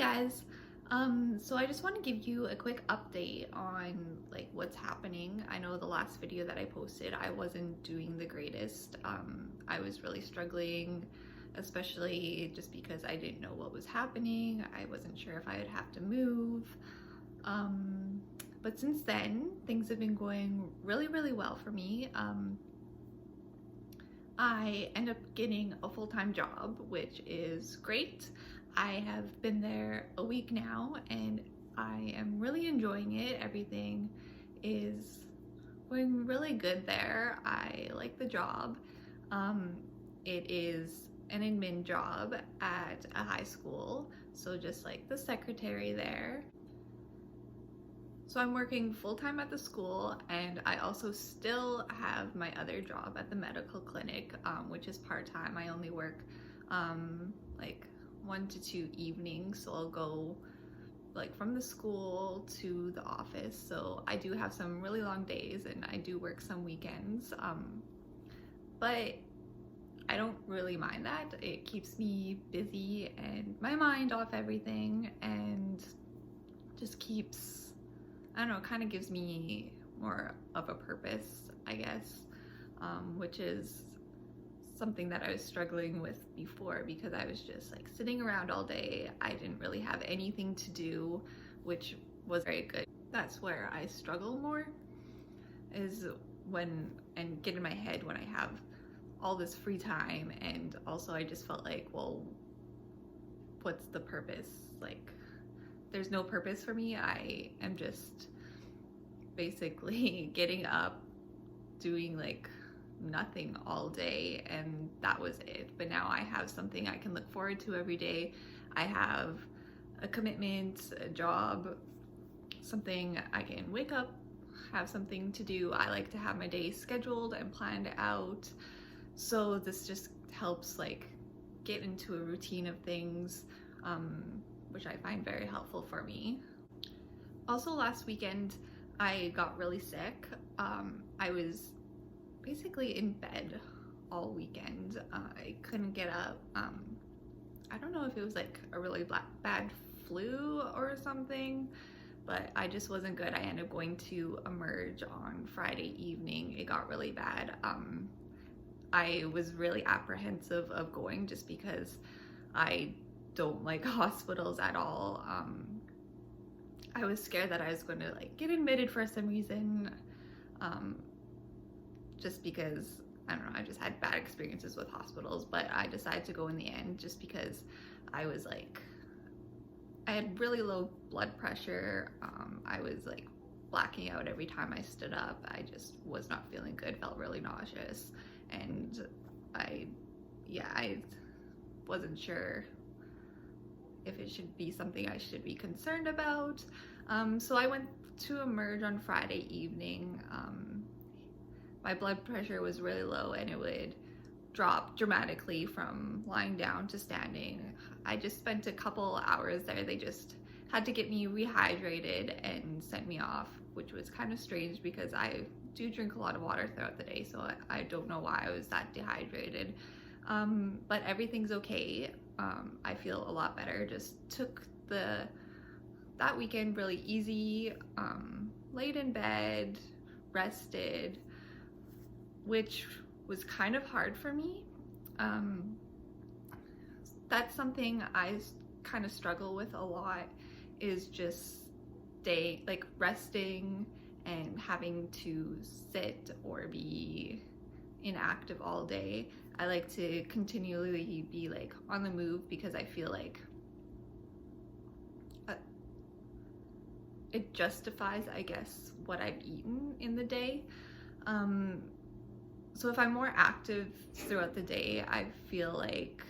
Guys, so I just want to give you a quick update on like what's happening. I know the last video that I posted, I wasn't doing the greatest. I was really struggling, especially just because I didn't know what was happening. I wasn't sure if I would have to move. But since then, things have been going really well for me. I end up getting a full-time job, which is great. I have been there a week now and I am really enjoying it. Everything is going really good there. I like the job. It is an admin job at a high school, so just like the secretary there. So I'm working full-time at the school, and I also still have my other job at the medical clinic, which is part-time. I only work like 1 to 2 evenings, so I'll go like from the school to the office. So I do have some really long days and I do work some weekends, but I don't really mind that. It keeps me busy and my mind off everything, and just keeps, I don't know, kind of gives me more of a purpose, I guess, which is something that I was struggling with before, because I was just like sitting around all day. I didn't really have anything to do, which was very good. That's where I struggle more, is when, and get in my head when I have all this free time, and also I just felt like, well, what's the purpose? Like, there's no purpose for me. I am just basically getting up, doing like nothing all day, and that was it. But now I have something I can look forward to every day. I have a commitment, a job, something I can wake up, have something to do. I like to have my day scheduled and planned out, so this just helps like get into a routine of things, which I find very helpful for me. Also, last weekend I got really sick. I was basically in bed all weekend. I couldn't get up. I don't know if it was like a really bad flu or something, but I just wasn't good. I ended up going to Emerge on Friday evening. It got really bad. I was really apprehensive of going just because I don't like hospitals at all. I was scared that I was going to like get admitted for some reason, just because, I don't know, I just had bad experiences with hospitals. But I decided to go in the end just because I was like, I had really low blood pressure. I was like blacking out every time I stood up. I just was not feeling good, felt really nauseous, and I wasn't sure if it should be something I should be concerned about. So I went to Emerge on Friday evening. My blood pressure was really low and it would drop dramatically from lying down to standing. I just spent a couple hours there. They just had to get me rehydrated and sent me off, which was kind of strange because I do drink a lot of water throughout the day, so I don't know why I was that dehydrated. But everything's okay. I feel a lot better. Just took that weekend really easy, laid in bed, rested, which was kind of hard for me. That's something I kind of struggle with a lot, is just resting and having to sit or be inactive all day. I like to continually be like on the move because I feel like it justifies, I guess, what I've eaten in the day. So if I'm more active throughout the day, I feel like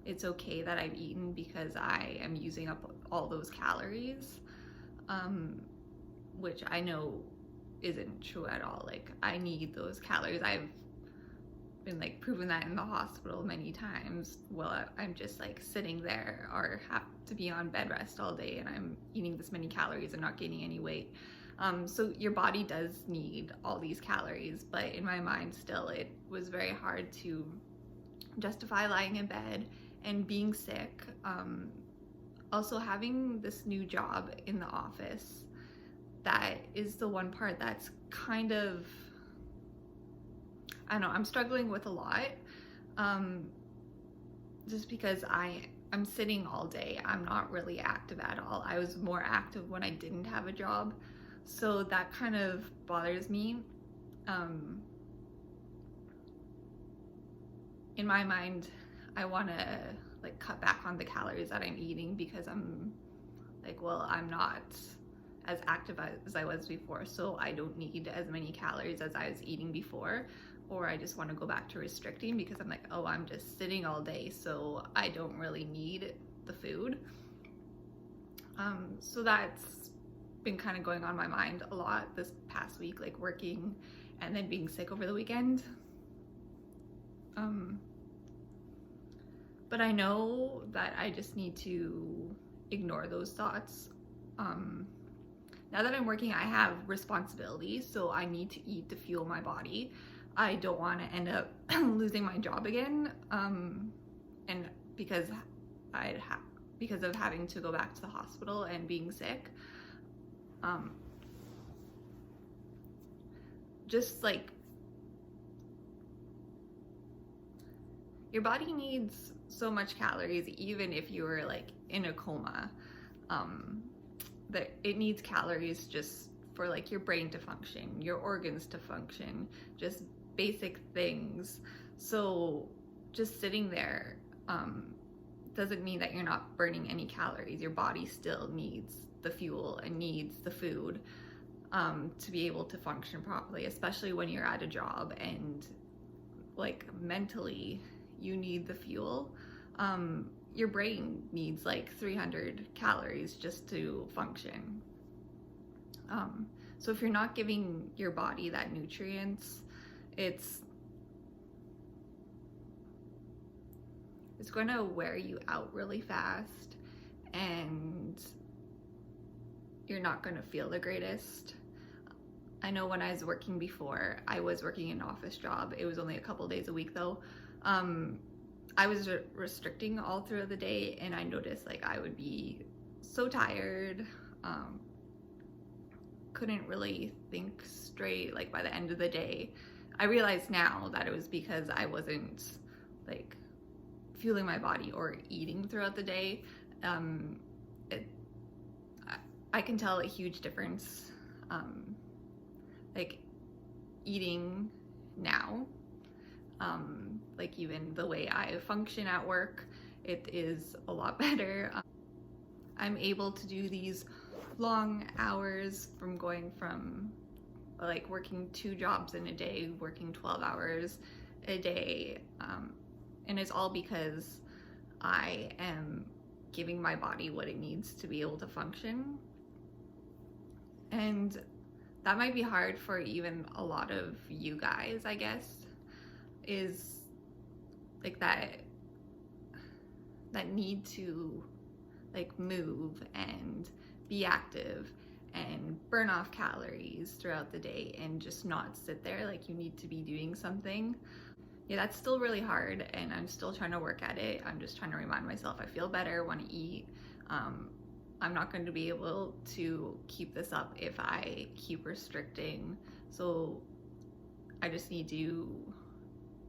it's okay that I've eaten because I am using up all those calories, which I know isn't true at all. Like, I need those calories. I've been like proven that in the hospital many times. Well, I'm just like sitting there or have to be on bed rest all day and I'm eating this many calories and not gaining any weight. So your body does need all these calories, but in my mind still, it was very hard to justify lying in bed and being sick. Also, having this new job in the office, that is the one part that's kind of, I don't know, I'm struggling with a lot. Just because I'm sitting all day. I'm not really active at all. I was more active when I didn't have a job. So that kind of bothers me. In my mind, I want to like cut back on the calories that I'm eating because I'm like, well, I'm not as active as I was before, so I don't need as many calories as I was eating before. Or I just want to go back to restricting because I'm like, oh, I'm just sitting all day, so I don't really need the food. So that's been kind of going on my mind a lot this past week, like working and then being sick over the weekend. But I know that I just need to ignore those thoughts. Now that I'm working, I have responsibilities, so I need to eat to fuel my body. I don't want to end up losing my job again, and because of having to go back to the hospital and being sick. Just like, your body needs so much calories, even if you were like in a coma. That it needs calories just for like your brain to function, your organs to function, just basic things. So just sitting there doesn't mean that you're not burning any calories. Your body still needs the fuel and needs the food to be able to function properly, especially when you're at a job and like mentally you need the fuel. Your brain needs like 300 calories just to function. So if you're not giving your body that nutrients, it's going to wear you out really fast, and you're not going to feel the greatest. I know when I was working before, I was working an office job. It was only a couple days a week though. I was restricting all throughout the day, and I noticed like I would be so tired, couldn't really think straight like by the end of the day. I realize now that it was because I wasn't like fueling my body or eating throughout the day. I can tell a huge difference, like eating now. Like even the way I function at work, it is a lot better. I'm able to do these long hours from going from like working 2 jobs in a day, working 12 hours a day. And it's all because I am giving my body what it needs to be able to function. And that might be hard for even a lot of you guys, I guess, is like that need to like move and be active and burn off calories throughout the day and just not sit there. Like, you need to be doing something. Yeah, that's still really hard, and I'm still trying to work at it. I'm just trying to remind myself I feel better when I eat. I'm not going to be able to keep this up if I keep restricting. So I just need to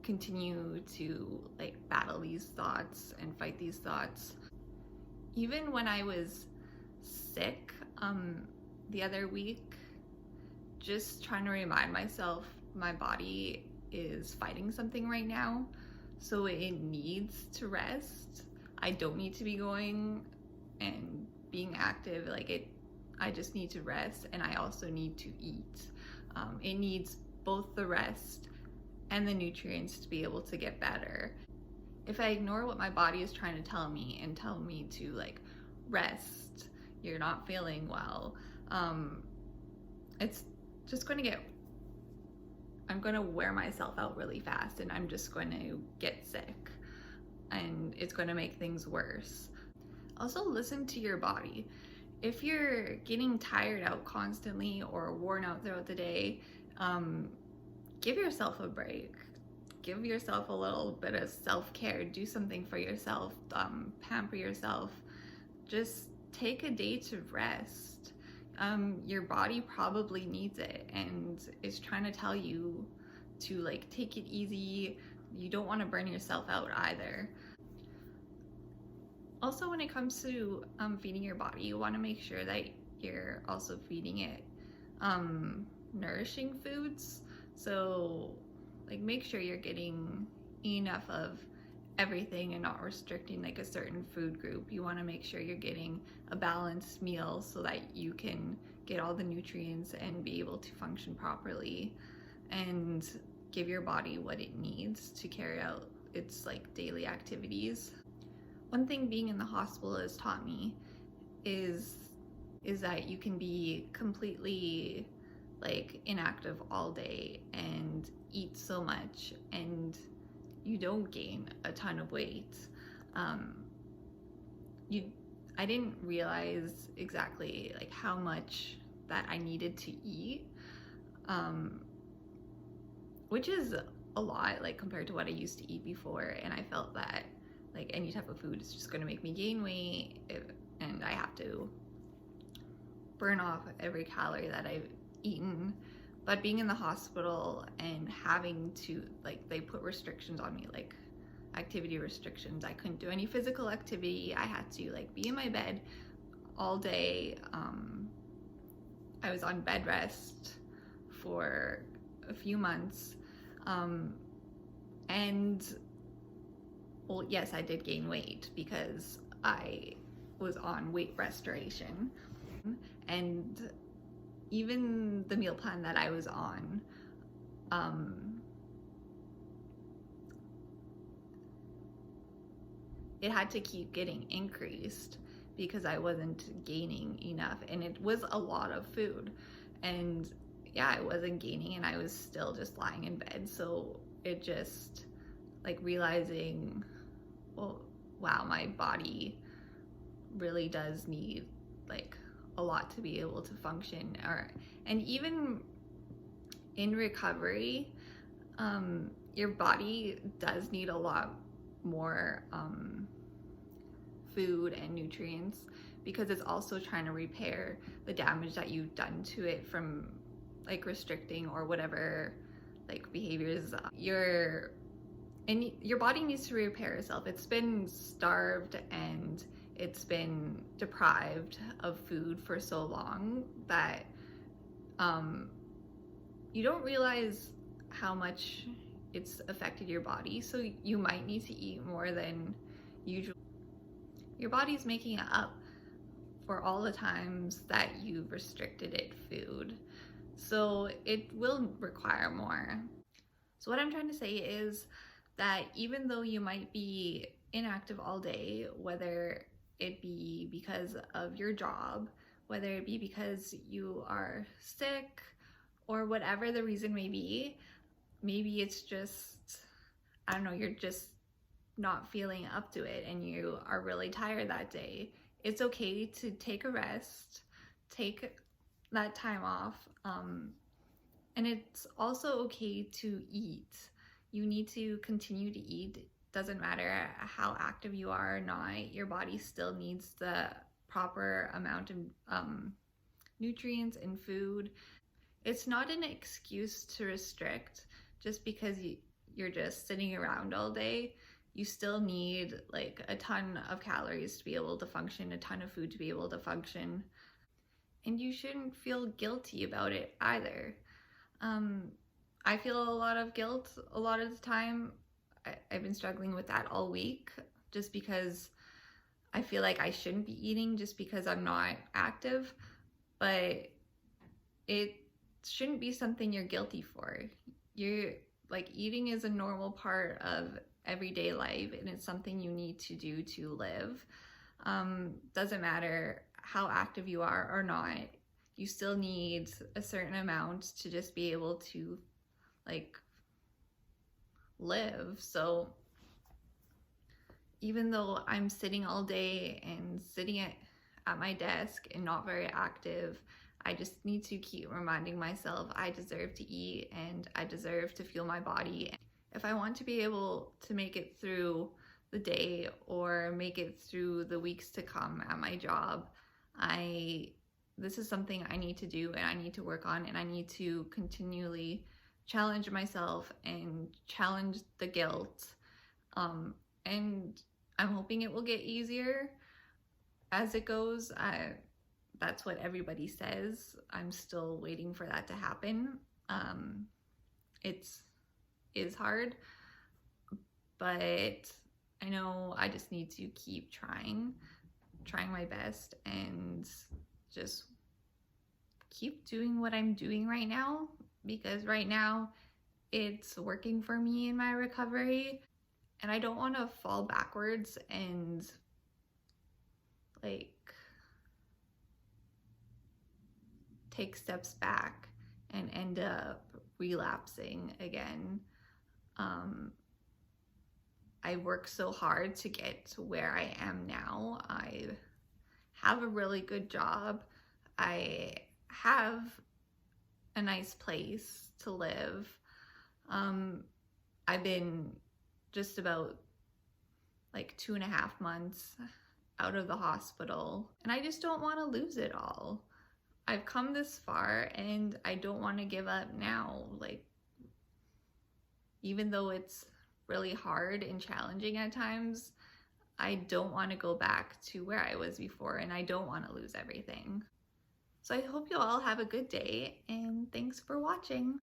continue to like battle these thoughts and fight these thoughts. Even when I was sick the other week, just trying to remind myself my body is fighting something right now, so it needs to rest. I don't need to be going and being active. Like, I just need to rest, and I also need to eat. It needs both the rest and the nutrients to be able to get better. If I ignore what my body is trying to tell me and tell me to like rest, you're not feeling well, it's just going to I'm going to wear myself out really fast, and I'm just going to get sick, and it's going to make things worse. Also, listen to your body. If you're getting tired out constantly or worn out throughout the day, give yourself a break. Give yourself a little bit of self-care. Do something for yourself. Pamper yourself. just take a day to rest. Your body probably needs it and is trying to tell you to like take it easy. You don't want to burn yourself out either. Also, when it comes to feeding your body, you want to make sure that you're also feeding it nourishing foods. So like make sure you're getting enough of everything and not restricting like a certain food group. You want to make sure you're getting a balanced meal so that you can get all the nutrients and be able to function properly and give your body what it needs to carry out its like daily activities. One thing being in the hospital has taught me is that you can be completely like inactive all day and eat so much and you don't gain a ton of weight. I didn't realize exactly like how much that I needed to eat, which is a lot like compared to what I used to eat before, and I felt that like any type of food is just going to make me gain weight and I have to burn off every calorie that I've eaten. But being in the hospital and having to like, they put restrictions on me, like activity restrictions. I couldn't do any physical activity. I had to like be in my bed all day. I was on bed rest for a few months. And well, yes, I did gain weight because I was on weight restoration. And even the meal plan that I was on, it had to keep getting increased because I wasn't gaining enough, and it was a lot of food. And yeah, I wasn't gaining and I was still just lying in bed. So it just like realizing, well, wow, my body really does need like a lot to be able to function. And even in recovery, your body does need a lot more food and nutrients because it's also trying to repair the damage that you've done to it from like restricting or whatever like behaviors. Your body needs to repair itself. It's been starved and it's been deprived of food for so long that you don't realize how much it's affected your body. So you might need to eat more than usual. Your body's making it up for all the times that you've restricted it food. So it will require more. So what I'm trying to say is that even though you might be inactive all day, whether it be because of your job, whether it be because you are sick, or whatever the reason may be, maybe it's just, I don't know, you're just not feeling up to it and you are really tired that day. It's okay to take a rest, take that time off, and it's also okay to eat. You need to continue to eat. Doesn't matter how active you are or not, your body still needs the proper amount of nutrients and food. It's not an excuse to restrict just because you're just sitting around all day. You still need like a ton of calories to be able to function, a ton of food to be able to function. And you shouldn't feel guilty about it either. I feel a lot of guilt a lot of the time. I've been struggling with that all week just because I feel like I shouldn't be eating just because I'm not active, but it shouldn't be something you're guilty for. You're like, eating is a normal part of everyday life and it's something you need to do to live. Doesn't matter how active you are or not, you still need a certain amount to just be able to like live. So even though I'm sitting all day and sitting at my desk and not very active, I just need to keep reminding myself I deserve to eat and I deserve to feel my body. If I want to be able to make it through the day or make it through the weeks to come at my job. This is something I need to do and I need to work on, and I need to continually challenge myself and challenge the guilt. And I'm hoping it will get easier as it goes. That's what everybody says. I'm still waiting for that to happen. It is hard, but I know I just need to keep trying my best, and just keep doing what I'm doing right now, because right now it's working for me in my recovery, and I don't want to fall backwards and like take steps back and end up relapsing again. I worked so hard to get to where I am now. I have a really good job. I have a nice place to live. I've been just about like 2.5 months out of the hospital, and I just don't want to lose it all. I've come this far and I don't want to give up now. Like, even though it's really hard and challenging at times, I don't want to go back to where I was before, and I don't want to lose everything. So I hope you all have a good day, and thanks for watching.